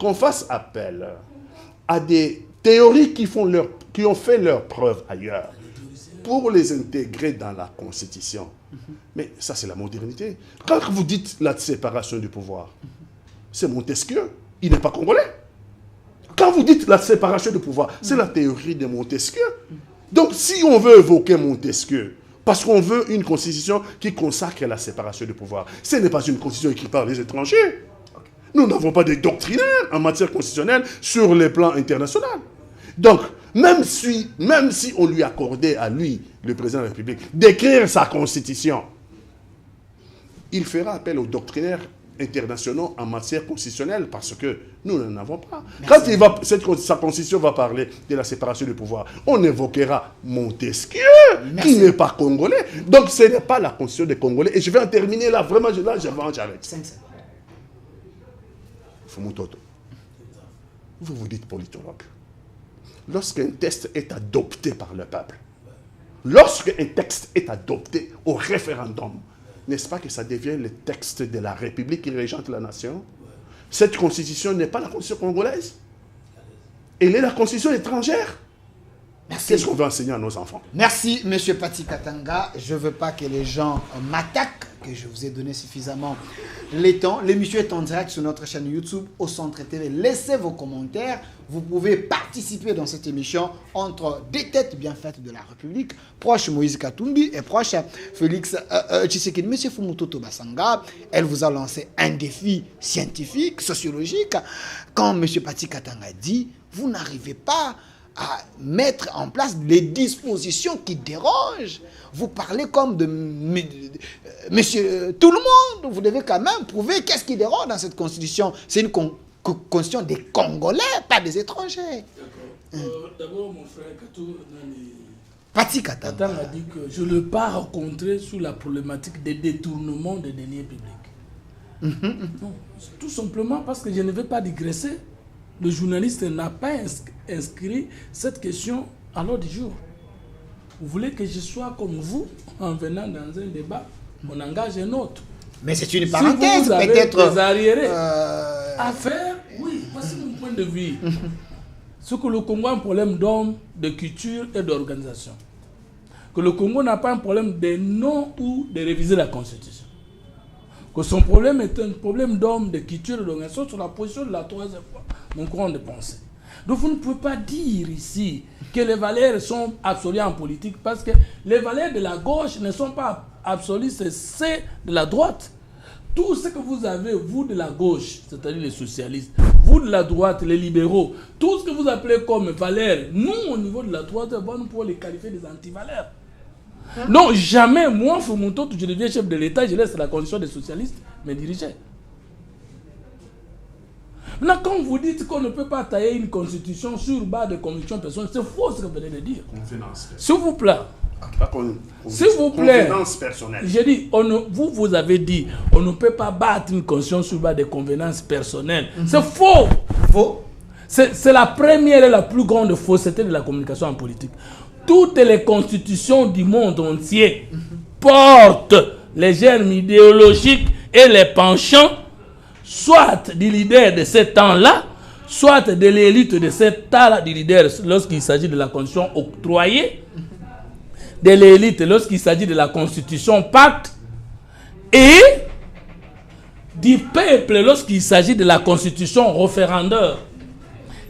qu'on fasse appel à des théories qui ont fait leur preuve ailleurs pour les intégrer dans la Constitution. Mais ça, c'est la modernité. Quand vous dites la séparation du pouvoir, c'est Montesquieu. Il n'est pas congolais. Quand vous dites la séparation du pouvoir, c'est la théorie de Montesquieu. Donc, si on veut évoquer Montesquieu, parce qu'on veut une constitution qui consacre la séparation du pouvoir, ce n'est pas une constitution écrite par les étrangers. Nous n'avons pas de doctrinaires en matière constitutionnelle sur le plan international. Donc, même si on lui accordait à lui, le président de la République, d'écrire sa constitution, il fera appel aux doctrinaires internationaux en matière constitutionnelle parce que nous n'en avons pas. Merci. Quand sa constitution va parler de la séparation du pouvoir, on évoquera Montesquieu, merci, qui n'est pas congolais. Donc ce n'est pas la constitution des Congolais. Et je vais en terminer là, vraiment, j'arrête. Fumutoto, vous vous dites politologue. Lorsqu'un texte est adopté par le peuple, lorsqu'un texte est adopté au référendum, n'est-ce pas que ça devient le texte de la République qui régente la nation? Cette constitution n'est pas la constitution congolaise. Elle est la constitution étrangère. Qu'est-ce qu'on veut enseigner à nos enfants? Merci, M. Pati Katanga. Je ne veux pas que les gens m'attaquent, que je vous ai donné suffisamment le temps. L'émission est en direct sur notre chaîne YouTube, au Centre TV. Laissez vos commentaires. Vous pouvez participer dans cette émission entre des têtes bien faites de la République, proche Moïse Katumbi et proche Félix Tshisekedi. M. Fumutoto Basanga, elle vous a lancé un défi scientifique, sociologique. Quand M. Pati Katanga dit, vous n'arrivez pas à mettre en place les dispositions qui dérangent. Vous parlez comme de monsieur tout le monde. Vous devez quand même prouver qu'est-ce qui dérange dans cette constitution. C'est une constitution des Congolais, pas des étrangers. D'accord. D'abord, mon frère Katou Pati Katanga a dit que je ne l'ai pas rencontré sous la problématique des détournements des deniers publics. Non, tout simplement parce que je ne vais pas digresser. Le journaliste n'a pas inscrit cette question à l'ordre du jour. Vous voulez que je sois comme vous en venant dans un débat, on engage un autre. Mais c'est une parenthèse, si vous peut-être. Des arriérés à faire, oui, voici mon point de vue. C'est que le Congo a un problème d'hommes, de culture et d'organisation. Que le Congo n'a pas un problème de non ou de réviser la Constitution. Que son problème est un problème d'hommes, de culture et d'organisation sur la position de la troisième fois. Mon courant de pensée. Donc vous ne pouvez pas dire ici que les valeurs sont absolues en politique parce que les valeurs de la gauche ne sont pas absolues, c'est celles de la droite. Tout ce que vous avez, vous de la gauche, c'est-à-dire les socialistes, vous de la droite, les libéraux, tout ce que vous appelez comme valeurs, nous au niveau de la droite, nous pouvons les qualifier des antivaleurs. Non, jamais, moi, Fumutoto, je deviens chef de l'État, je laisse la condition des socialistes me diriger. Maintenant, quand vous dites qu'on ne peut pas tailler une constitution sur base de convictions personnelles, c'est faux ce que vous venez de dire. S'il vous plaît. S'il vous plaît. J'ai dit, vous avez dit, on ne peut pas battre une constitution sur base de convenances personnelles. C'est faux. Faux. C'est la première et la plus grande fausseté de la communication en politique. Toutes les constitutions du monde entier portent les germes idéologiques et les penchants soit du leader de ce temps-là, soit de l'élite de ce temps-là du leader lorsqu'il s'agit de la constitution octroyée, de l'élite lorsqu'il s'agit de la constitution pacte, et du peuple lorsqu'il s'agit de la constitution référendaire.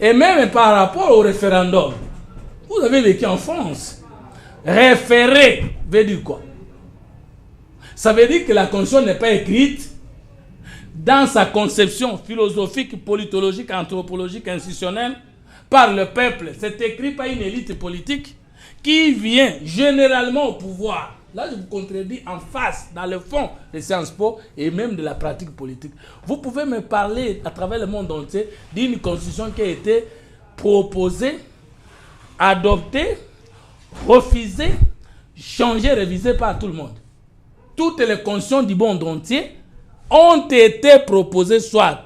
Et même par rapport au référendum, vous avez vécu en France. Référer veut dire quoi? Ça veut dire que la constitution n'est pas écrite dans sa conception philosophique, politologique, anthropologique, institutionnelle, par le peuple. C'est écrit par une élite politique qui vient généralement au pouvoir. Là, je vous contredis en face, dans le fond des Sciences Po et même de la pratique politique. Vous pouvez me parler à travers le monde entier d'une constitution qui a été proposée, adoptée, refusée, changée, révisée par tout le monde. Toutes les constitutions du monde entier ont été proposées soit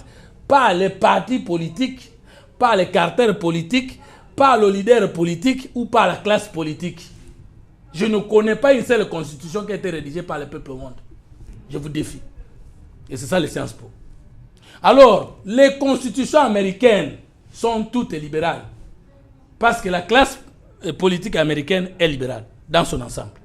par les partis politiques, par les cartels politiques, par le leader politique ou par la classe politique. Je ne connais pas une seule constitution qui a été rédigée par le peuple au monde. Je vous défie. Et c'est ça les Sciences Po. Alors, les constitutions américaines sont toutes libérales. Parce que la classe politique américaine est libérale dans son ensemble.